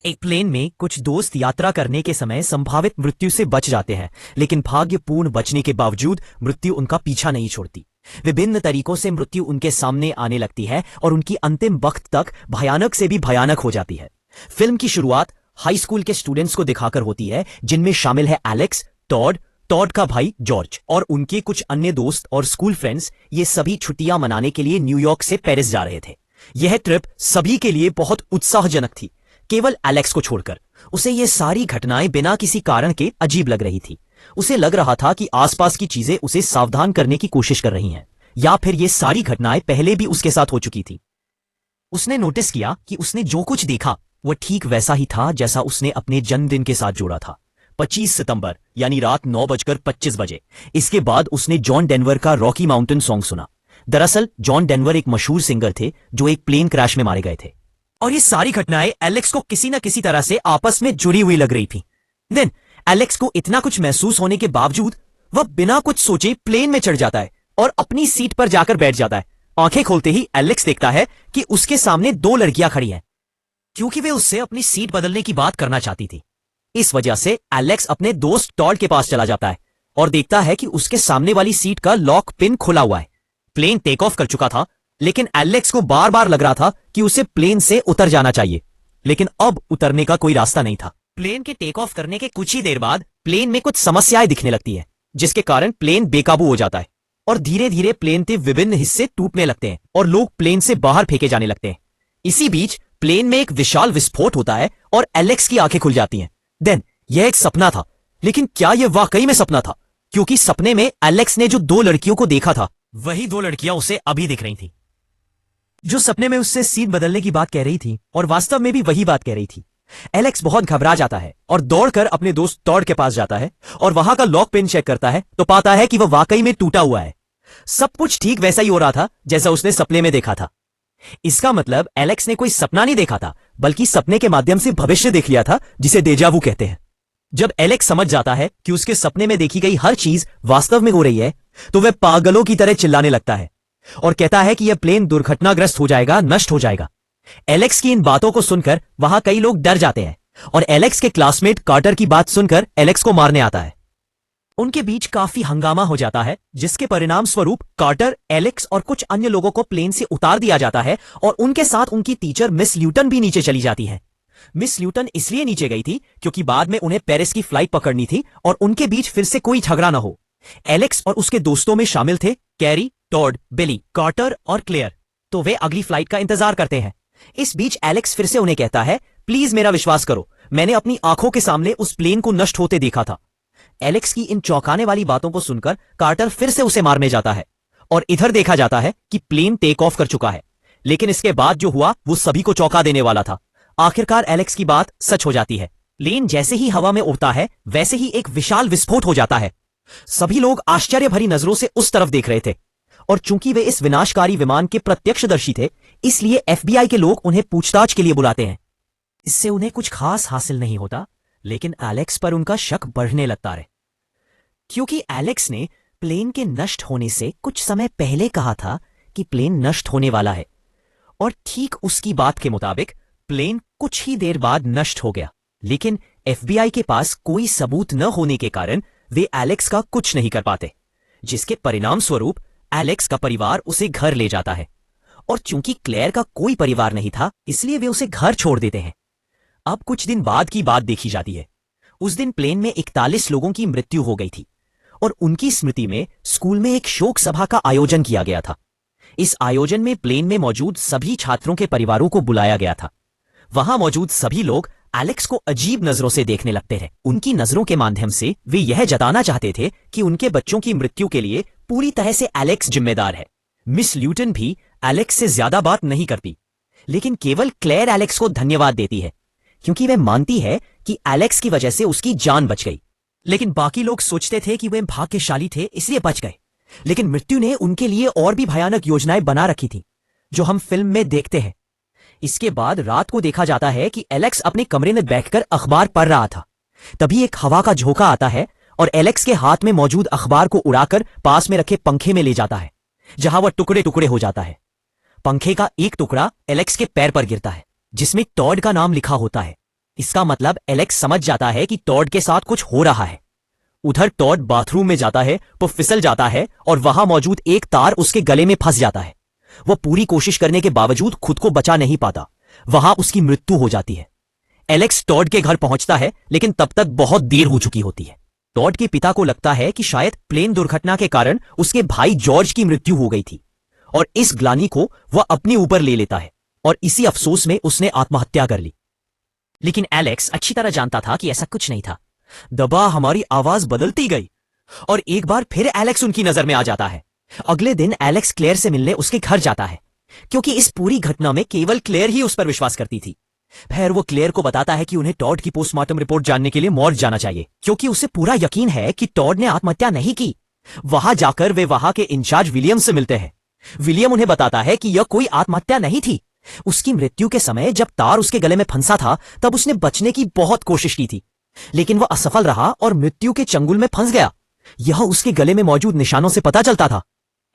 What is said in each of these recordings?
एक प्लेन में कुछ दोस्त यात्रा करने के समय संभावित मृत्यु से बच जाते हैं, लेकिन भाग्यपूर्ण बचने के बावजूद मृत्यु उनका पीछा नहीं छोड़ती। विभिन्न तरीकों से मृत्यु उनके सामने आने लगती है और उनकी अंतिम वक्त तक भयानक से भी भयानक हो जाती है। फिल्म की शुरुआत हाई स्कूल के स्टूडेंट्स को दिखाकर होती है, जिनमें शामिल है एलेक्स, टॉड, टॉड का भाई जॉर्ज और उनके कुछ अन्य दोस्त और स्कूल फ्रेंड्स। ये सभी छुट्टियां मनाने के लिए न्यूयॉर्क से पेरिस जा रहे थे। यह ट्रिप सभी के लिए बहुत उत्साहजनक थी, केवल एलेक्स को छोड़कर। उसे ये सारी घटनाएं बिना किसी कारण के अजीब लग रही थी। उसे लग रहा था कि आसपास की चीजें उसे सावधान करने की कोशिश कर रही हैं, या फिर ये सारी घटनाएं पहले भी उसके साथ हो चुकी थी। उसने नोटिस किया कि उसने जो कुछ देखा वह ठीक वैसा ही था जैसा उसने अपने जन्मदिन के साथ जोड़ा था। 25 सितंबर यानी रात 9:25 बजे। इसके बाद उसने जॉन डेनवर का रॉकी माउंटेन सॉन्ग सुना। दरअसल जॉन डेनवर एक मशहूर सिंगर थे जो एक प्लेन क्रैश में मारे गए थे, और ये सारी घटनाएं एलेक्स को किसी न किसी तरह से आपस में जुड़ी हुई लग रही थी। देन एलेक्स को इतना कुछ महसूस होने के बावजूद वह बिना कुछ सोचे प्लेन में चढ़ जाता है और अपनी सीट पर जाकर बैठ जाता है। आंखें खोलते ही एलेक्स देखता है कि उसके सामने दो लड़कियां खड़ी हैं, क्योंकि वे उससे अपनी सीट बदलने की बात करना चाहती थी। इस वजह से एलेक्स अपने दोस्त टॉड के पास चला जाता है और देखता है कि उसके सामने वाली सीट का लॉक पिन खुला हुआ है। प्लेन टेक ऑफ कर चुका था, लेकिन एलेक्स को बार बार लग रहा था कि उसे प्लेन से उतर जाना चाहिए, लेकिन अब उतरने का कोई रास्ता नहीं था। प्लेन के टेक ऑफ करने के कुछ ही देर बाद प्लेन में कुछ समस्याएं दिखने लगती है, जिसके कारण प्लेन बेकाबू हो जाता है और धीरे धीरे प्लेन के विभिन्न हिस्से टूटने लगते हैं और लोग प्लेन से बाहर फेंके जाने लगते हैं। इसी बीच प्लेन में एक विशाल विस्फोट होता है और एलेक्स की आंखें खुल जाती हैं। देन यह एक सपना था, लेकिन क्या यह वाकई में सपना था? क्योंकि सपने में एलेक्स ने जो दो लड़कियों को देखा था, वही दो लड़कियां उसे अभी दिख रही थी, जो सपने में उससे सीट बदलने की बात कह रही थी और वास्तव में भी वही बात कह रही थी। एलेक्स बहुत घबरा जाता है और दौड़कर अपने दोस्त टॉड के पास जाता है और वहां का लॉक पिन चेक करता है तो पाता है कि वह वाकई में टूटा हुआ है। सब कुछ ठीक वैसा ही हो रहा था जैसा उसने सपने में देखा था। इसका मतलब एलेक्स ने कोई सपना नहीं देखा था, बल्कि सपने के माध्यम से भविष्य देख लिया था, जिसे डेजावू कहते हैं। जब एलेक्स समझ जाता है कि उसके सपने में देखी गई हर चीज वास्तव में हो रही है, तो वह पागलों की तरह चिल्लाने लगता है और कहता है कि यह प्लेन दुर्घटनाग्रस्त हो जाएगा, नष्ट हो जाएगा। एलेक्स की इन बातों को सुनकर वहां कई लोग डर जाते हैं और एलेक्स के क्लासमेट कार्टर की बात सुनकर एलेक्स को मारने आता है। उनके बीच काफी हंगामा हो जाता है, जिसके परिणाम स्वरूप कार्टर, एलेक्स और कुछ अन्य लोगों को प्लेन से उतार दिया जाता है और उनके साथ उनकी टीचर मिस ल्यूटन भी नीचे चली जाती है। मिस ल्यूटन इसलिए नीचे गई थी क्योंकि बाद में उन्हें पेरिस की फ्लाइट पकड़नी थी और उनके बीच फिर से कोई झगड़ा न हो। एलेक्स और उसके दोस्तों में शामिल थे कैरी, टॉड, बिली, कार्टर और क्लेयर, तो वे अगली फ्लाइट का इंतजार करते हैं। इस बीच एलेक्स फिर से उन्हें कहता है, प्लीज मेरा विश्वास करो, मैंने अपनी आंखों के सामने उस प्लेन को नष्ट होते देखा था। एलेक्स की इन चौंकाने वाली बातों को सुनकर कार्टर फिर से उसे मारने जाता है और इधर देखा जाता है कि प्लेन टेक ऑफ कर चुका है, लेकिन इसके बाद जो हुआ वो सभी को चौंका देने वाला था। आखिरकार एलेक्स की बात सच हो जाती है। प्लेन जैसे ही हवा में उड़ता है, वैसे ही एक विशाल विस्फोट हो जाता है। सभी लोग आश्चर्य भरी नजरों से उस तरफ देख रहे थे और चूंकि वे इस विनाशकारी विमान के प्रत्यक्षदर्शी थे, इसलिए एफबीआई के लोग उन्हें पूछताछ के लिए बुलाते हैं। इससे उन्हें कुछ खास हासिल नहीं होता, लेकिन एलेक्स पर उनका शक बढ़ने लगता है, क्योंकि एलेक्स ने प्लेन के नष्ट होने से कुछ समय पहले कहा था कि प्लेन नष्ट होने वाला है, और ठीक उसकी बात के मुताबिक प्लेन कुछ ही देर बाद नष्ट हो गया। लेकिन एफबीआई के पास कोई सबूत न होने के कारण वे एलेक्स का कुछ नहीं कर पाते, जिसके परिणाम स्वरूप एलेक्स का परिवार उसे घर ले जाता है, और चूंकि क्लेयर का कोई परिवार नहीं था, इसलिए वे उसे घर छोड़ देते हैं। अब कुछ दिन बाद की बात देखी जाती है। उस दिन प्लेन में 41 लोगों की मृत्यु हो गई थी और उनकी स्मृति में स्कूल में एक शोक सभा का आयोजन किया गया था। इस आयोजन में प्लेन में मौजूद सभी छात्रों के परिवारों को बुलाया गया था। वहां मौजूद सभी लोग एलेक्स को अजीब नजरों से देखने लगते थे। उनकी नजरों के माध्यम से वे यह जताना चाहते थे कि उनके बच्चों की मृत्यु के लिए पूरी तरह से एलेक्स जिम्मेदार है। मिस ल्यूटन भी एलेक्स से ज्यादा बात नहीं करती, लेकिन केवल क्लेयर एलेक्स को धन्यवाद देती है, क्योंकि वह मानती है कि एलेक्स की वजह से उसकी जान बच गई। लेकिन बाकी लोग सोचते थे कि वे भाग्यशाली थे, इसलिए बच गए। लेकिन मृत्यु ने उनके लिए और भी भयानक योजनाएं बना रखी थी, जो हम फिल्म में देखते हैं। इसके बाद रात को देखा जाता है कि एलेक्स अपने कमरे में बैठकर अखबार पढ़ रहा था। तभी एक हवा का झोंका आता है और एलेक्स के हाथ में मौजूद अखबार को उड़ाकर पास में रखे पंखे में ले जाता है, जहां वह टुकड़े टुकड़े हो जाता है। पंखे का एक टुकड़ा एलेक्स के पैर पर गिरता है, जिसमें टॉड का नाम लिखा होता है। इसका मतलब एलेक्स समझ जाता है कि टॉड के साथ कुछ हो रहा है। उधर टॉड बाथरूम में जाता है तो फिसल जाता है और वहां मौजूद एक तार उसके गले में फंस जाता है। वह पूरी कोशिश करने के बावजूद खुद को बचा नहीं पाता। वहां उसकी मृत्यु हो जाती है। एलेक्स टॉड के घर पहुंचता है, लेकिन तब तक बहुत देर हो चुकी होती है। टॉड के पिता को लगता है कि शायद प्लेन दुर्घटना के कारण उसके भाई जॉर्ज की मृत्यु हो गई थी, और इस ग्लानि को वह अपने ऊपर ले लेता है और इसी अफसोस में उसने आत्महत्या कर ली। लेकिन एलेक्स अच्छी तरह जानता था कि ऐसा कुछ नहीं था। दबा हमारी आवाज बदलती गई और एक बार फिर एलेक्स उनकी नजर में आ जाता है। अगले दिन एलेक्स क्लेयर से मिलने उसके घर जाता है, क्योंकि इस पूरी घटना में केवल क्लेयर ही उस पर विश्वास करती थी। फिर वो क्लेयर को बताता है कि उन्हें टॉड की पोस्टमार्टम रिपोर्ट जानने के लिए मॉर्ग जाना चाहिए, क्योंकि उसे पूरा यकीन है कि टॉड ने आत्महत्या नहीं की। वहां जाकर वे वहां के इंचार्ज विलियम से मिलते हैं। विलियम उन्हें बताता है कि यह कोई आत्महत्या नहीं थी। उसकी मृत्यु के समय जब तार उसके गले में फंसा था, तब उसने बचने की बहुत कोशिश की थी, लेकिन वह असफल रहा और मृत्यु के चंगुल में फंस गया। यह उसके गले में मौजूद निशानों से पता चलता था।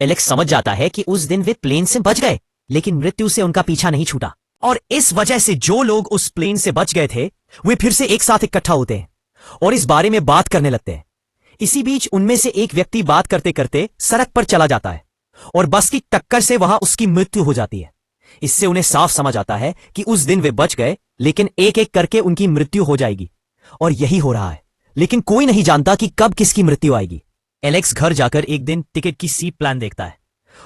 एलेक्स समझ जाता है कि उस दिन वे प्लेन से बच गए, लेकिन मृत्यु से उनका पीछा नहीं छूटा, और इस वजह से जो लोग उस प्लेन से बच गए थे वे फिर से एक साथ इकट्ठा होते हैं और इस बारे में बात करने लगते हैं। इसी बीच उनमें से एक व्यक्ति बात करते करते सड़क पर चला जाता है और बस की टक्कर से वहां उसकी मृत्यु हो जाती है। इससे उन्हें साफ समझ आता है कि उस दिन वे बच गए, लेकिन एक एक करके उनकी मृत्यु हो जाएगी, और यही हो रहा है। लेकिन कोई नहीं जानता कि कब किसकी मृत्यु आएगी। एलेक्स घर जाकर एक दिन टिकट की सीट प्लान देखता है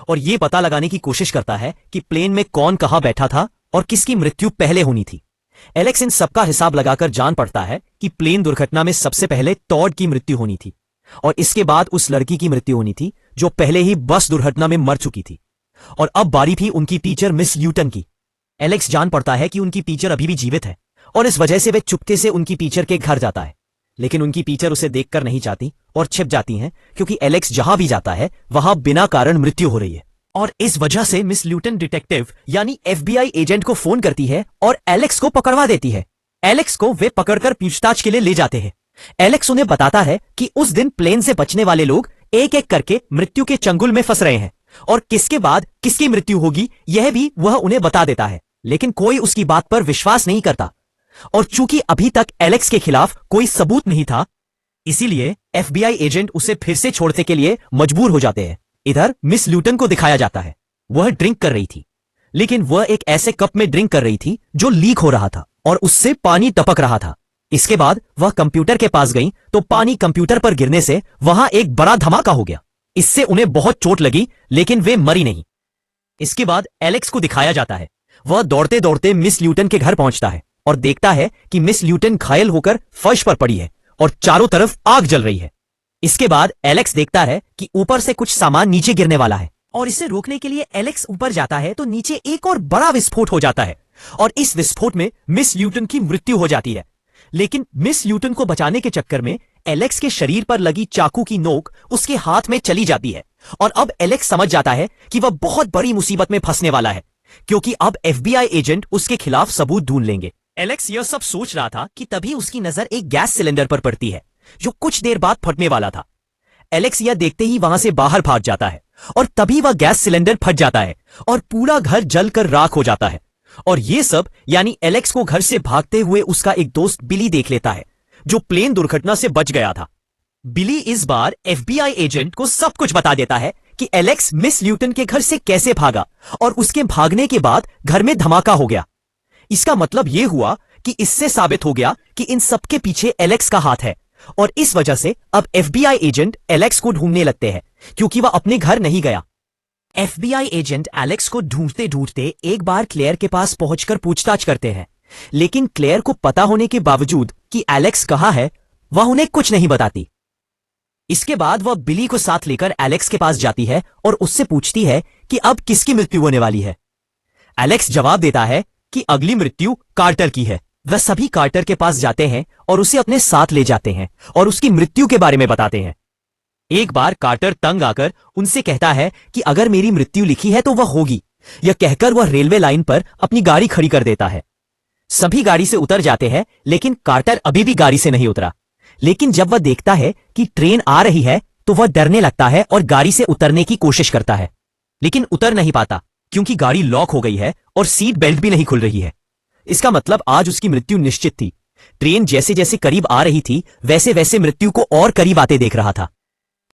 और यह पता लगाने की कोशिश करता है कि प्लेन में कौन कहां बैठा था और किसकी मृत्यु पहले होनी थी। एलेक्स इन सबका हिसाब लगाकर जान पड़ता है कि प्लेन दुर्घटना में सबसे पहले टॉड की मृत्यु होनी थी और इसके बाद उस लड़की की मृत्यु होनी थी जो पहले ही बस दुर्घटना में मर चुकी थी, और अब बारी थी उनकी टीचर मिस ल्यूटन की। एलेक्स जान पड़ता है कि उनकी टीचर अभी भी जीवित है और इस वजह से वे चुपके से उनकी टीचर के घर जाता है, लेकिन उनकी टीचर उसे देखकर नहीं जाती और छिप जाती हैं, क्योंकि एलेक्स जहां भी जाता है वहां बिना कारण मृत्यु हो रही है। और इस वजह से मिस ल्यूटन डिटेक्टिव यानी FBI एजेंट को फोन करती है और एलेक्स को पकड़वा देती है। एलेक्स को वे पकड़कर पूछताछ के लिए ले जाते हैं। एलेक्स उन्हें बताता है कि उस दिन प्लेन से बचने वाले लोग एक एक करके मृत्यु के चंगुल में फंस रहे हैं और किसके बाद किसकी मृत्यु होगी यह भी वह उन्हें बता देता है, लेकिन कोई उसकी बात पर विश्वास नहीं करता। और चूंकि अभी तक एलेक्स के खिलाफ कोई सबूत नहीं था, इसीलिए FBI एजेंट उसे फिर से छोड़ने के लिए मजबूर हो जाते हैं। इधर मिस ल्यूटन को दिखाया जाता है। वह ड्रिंक कर रही थी, लेकिन वह एक ऐसे कप में ड्रिंक कर रही थी जो लीक हो रहा था और उससे पानी टपक रहा था। इसके बाद वह कंप्यूटर के पास गई तो पानी कंप्यूटर पर गिरने से वहां एक बड़ा धमाका हो गया। इससे उन्हें बहुत चोट लगी, लेकिन वे मरी नहीं। इसके बाद एलेक्स को दिखाया जाता है। वह दौड़ते दौड़ते मिस ल्यूटन के घर पहुंचता है और देखता है कि मिस ल्यूटन घायल होकर फर्श पर पड़ी है और चारों तरफ आग जल रही है। इसके बाद एलेक्स देखता है कि ऊपर से कुछ सामान नीचे गिरने वाला है और इसे रोकने के लिए एलेक्स ऊपर जाता है तो नीचे एक और बड़ा विस्फोट हो जाता है और इस विस्फोट में मिस ल्यूटन की मृत्यु हो जाती है। लेकिन मिस ल्यूटन को बचाने के चक्कर में एलेक्स के शरीर पर लगी चाकू की नोक उसके हाथ में चली जाती है और अब एलेक्स समझ जाता है कि वह बहुत बड़ी मुसीबत में फंसने वाला है, क्योंकि अब FBI एजेंट उसके खिलाफ सबूत ढूंढ लेंगे। एलेक्स यह सब सोच रहा था कि तभी उसकी नजर एक गैस सिलेंडर पर पड़ती है जो कुछ देर बाद फटने वाला था। एलेक्स यह देखते ही वहां से बाहर भाग जाता है और तभी वह गैस सिलेंडर फट जाता है और पूरा घर जलकर राख हो जाता है। और ये सब यानी एलेक्स को घर से भागते हुए उसका एक दोस्त बिली देख लेता है, जो प्लेन दुर्घटना से बच गया था। बिली इस बार FBI एजेंट को सब कुछ बता देता है कि एलेक्स मिस ल्यूटन के घर से कैसे भागा और उसके भागने के बाद घर में धमाका हो गया। इसका मतलब यह हुआ कि इससे साबित हो गया कि इन सबके पीछे एलेक्स का हाथ है और इस वजह से अब FBI एजेंट एलेक्स को ढूंढने लगते हैं, क्योंकि वह अपने घर नहीं गया। FBI एजेंट एलेक्स को ढूंढते ढूंढते एक बार क्लेयर के पास पहुंचकर पूछताछ करते हैं, लेकिन क्लेयर को पता होने के बावजूद कि एलेक्स कहां है, वह उन्हें कुछ नहीं बताती। इसके बाद वह बिली को साथ लेकर एलेक्स के पास जाती है और उससे पूछती है कि अब किसकी मृत्यु होने वाली है। एलेक्स जवाब देता है कि अगली मृत्यु कार्टर की है। वह सभी कार्टर के पास जाते हैं और उसे अपने साथ ले जाते हैं और उसकी मृत्यु के बारे में बताते हैं। एक बार कार्टर तंग आकर उनसे कहता है कि अगर मेरी मृत्यु लिखी है तो वह होगी। यह कहकर वह रेलवे लाइन पर अपनी गाड़ी खड़ी कर देता है। सभी गाड़ी से उतर जाते हैं, लेकिन कार्टर अभी भी गाड़ी से नहीं उतरा। लेकिन जब वह देखता है कि ट्रेन आ रही है तो वह डरने लगता है और गाड़ी से उतरने की कोशिश करता है, लेकिन उतर नहीं पाता क्योंकि गाड़ी लॉक हो गई है और सीट बेल्ट भी नहीं खुल रही है। इसका मतलब आज उसकी मृत्यु निश्चित थी, ट्रेन जैसे जैसे करीब आ रही थी वैसे वैसे मृत्यु को और करीब आते देख रहा था।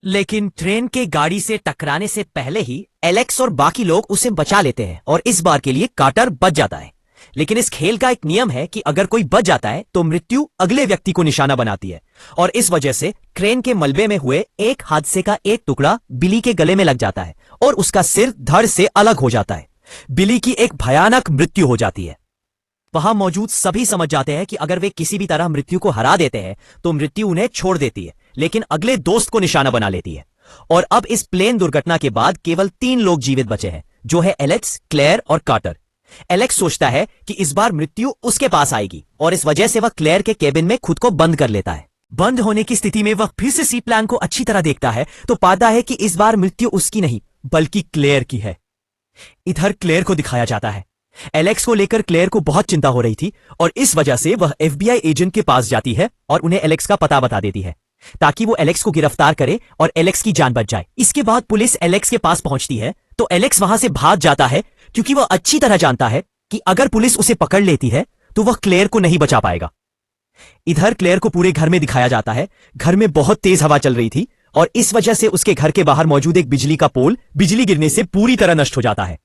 लेकिन ट्रेन के गाड़ी से टकराने से पहले ही एलेक्स और बाकी लोग उसे बचा लेते हैं और इस बार के लिए कार्टर बच जाता है। लेकिन इस खेल का एक नियम है कि अगर कोई बच जाता है तो मृत्यु अगले व्यक्ति को निशाना बनाती है और इस वजह से ट्रेन के मलबे में हुए एक हादसे का एक टुकड़ा बिली के गले में लग जाता है और उसका सिर धड़ से अलग हो जाता है। बिली की एक भयानक मृत्यु हो जाती है। वहां मौजूद सभी समझ जाते हैं कि अगर वे किसी भी तरह मृत्यु को हरा देते हैं तो मृत्यु उन्हें छोड़ देती है, लेकिन अगले दोस्त को निशाना बना लेती है। और अब इस प्लेन दुर्घटना के बाद केवल 3 लोग जीवित बचे हैं, जो है एलेक्स, क्लेयर और कार्टर। एलेक्स सोचता है कि इस बार मृत्यु उसके पास आएगी और इस वजह से वह क्लेयर के केबिन में खुद को बंद कर लेता है। बंद होने की स्थिति में वह फिर से सी प्लान को अच्छी तरह देखता है तो पाता है कि इस बार मृत्यु उसकी नहीं बल्कि क्लेयर की है। इधर क्लेयर को दिखाया जाता है। एलेक्स को लेकर क्लेयर को बहुत चिंता हो रही थी और इस वजह से वह FBI एजेंट के पास जाती है और उन्हें एलेक्स का पता बता देती है ताकि वो एलेक्स को गिरफ्तार करे और एलेक्स की जान बच जाए। इसके बाद पुलिस एलेक्स के पास पहुंचती है तो एलेक्स वहां से भाग जाता है क्योंकि वह अच्छी तरह जानता है कि अगर पुलिस उसे पकड़ लेती है तो वह क्लेयर को नहीं बचा पाएगा। इधर क्लेयर को पूरे घर में दिखाया जाता है। घर में बहुत तेज हवा चल रही थी और इस वजह से उसके घर के बाहर मौजूद एक बिजली का पोल बिजली गिरने से पूरी तरह नष्ट हो जाता है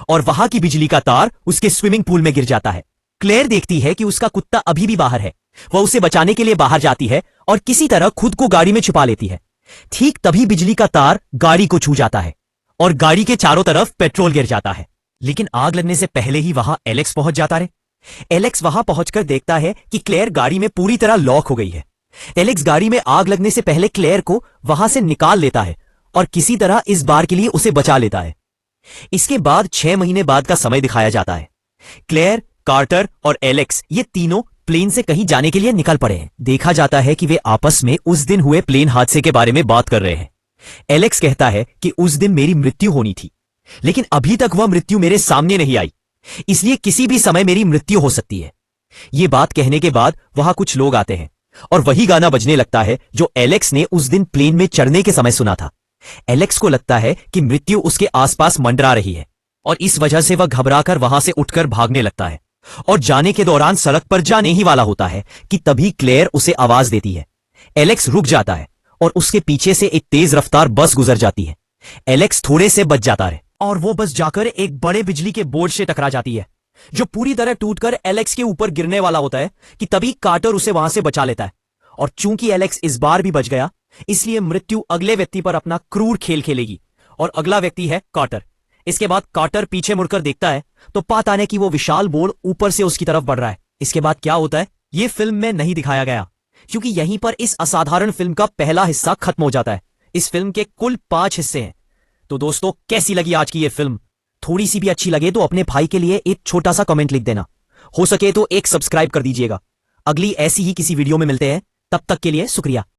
और वहां की बिजली का तार उसके स्विमिंग पूल में गिर जाता है। क्लेयर देखती है कि उसका कुत्ता अभी भी बाहर है। वह उसे बचाने के लिए बाहर जाती है और किसी तरह खुद को गाड़ी में छुपा लेती है। ठीक तभी बिजली का तार गाड़ी को छू जाता है और गाड़ी के चारों तरफ पेट्रोल गिर जाता है। लेकिन आग लगने से पहले ही वहां एलेक्स पहुंच जाता है। एलेक्स वहां पहुंचकर देखता है कि क्लेयर गाड़ी में पूरी तरह लॉक हो गई है। एलेक्स गाड़ी में आग लगने से पहले क्लेयर को वहां से निकाल लेता है और किसी तरह इस बार के लिए उसे बचा लेता है। इसके बाद 6 महीने बाद का समय दिखाया जाता है। क्लेयर, कार्टर और एलेक्स ये तीनों प्लेन से कहीं जाने के लिए निकल पड़े हैं। देखा जाता है कि वे आपस में उस दिन हुए प्लेन हादसे के बारे में बात कर रहे हैं। एलेक्स कहता है कि उस दिन मेरी मृत्यु होनी थी, लेकिन अभी तक वह मृत्यु मेरे सामने नहीं आई, इसलिए किसी भी समय मेरी मृत्यु हो सकती है। यह बात कहने के बाद वहां कुछ लोग आते हैं और वही गाना बजने लगता है जो एलेक्स ने उस दिन प्लेन में चढ़ने के समय सुना था। एलेक्स को लगता है कि मृत्यु उसके आसपास मंडरा रही है और इस वजह से वह घबराकर वहां से उठकर भागने लगता है और जाने के दौरान सड़क पर जाने ही वाला होता है कि तभी क्लेयर उसे आवाज देती है। एलेक्स रुक जाता है और उसके पीछे से एक तेज रफ्तार बस गुजर जाती है। एलेक्स थोड़े से बच जाता है और वो बस जाकर एक बड़े बिजली के बोर्ड से टकरा जाती है जो पूरी तरह टूटकर एलेक्स के ऊपर गिरने वाला होता है कि तभी कार्टर उसे वहां से बचा लेता है। और चूंकि एलेक्स इस बार भी बच गया, इसलिए मृत्यु अगले व्यक्ति पर अपना क्रूर खेल खेलेगी और अगला व्यक्ति है कार्टर। इसके बाद कार्टर पीछे मुड़कर देखता है तो पाता है कि वो विशाल बोर्ड ऊपर से उसकी तरफ बढ़ रहा है। इसके बाद क्या होता है ये फिल्म में नहीं दिखाया गया क्योंकि यहीं पर इस असाधारण फिल्म का पहला हिस्सा खत्म हो जाता है। इस फिल्म के कुल 5 हिस्से हैं। तो दोस्तों, कैसी लगी आज की ये फिल्म? थोड़ी सी भी अच्छी लगे तो अपने भाई के लिए एक छोटा सा कमेंट लिख देना। हो सके तो एक सब्सक्राइब कर दीजिएगा। अगली ऐसी ही किसी वीडियो में मिलते हैं, तब तक के लिए शुक्रिया।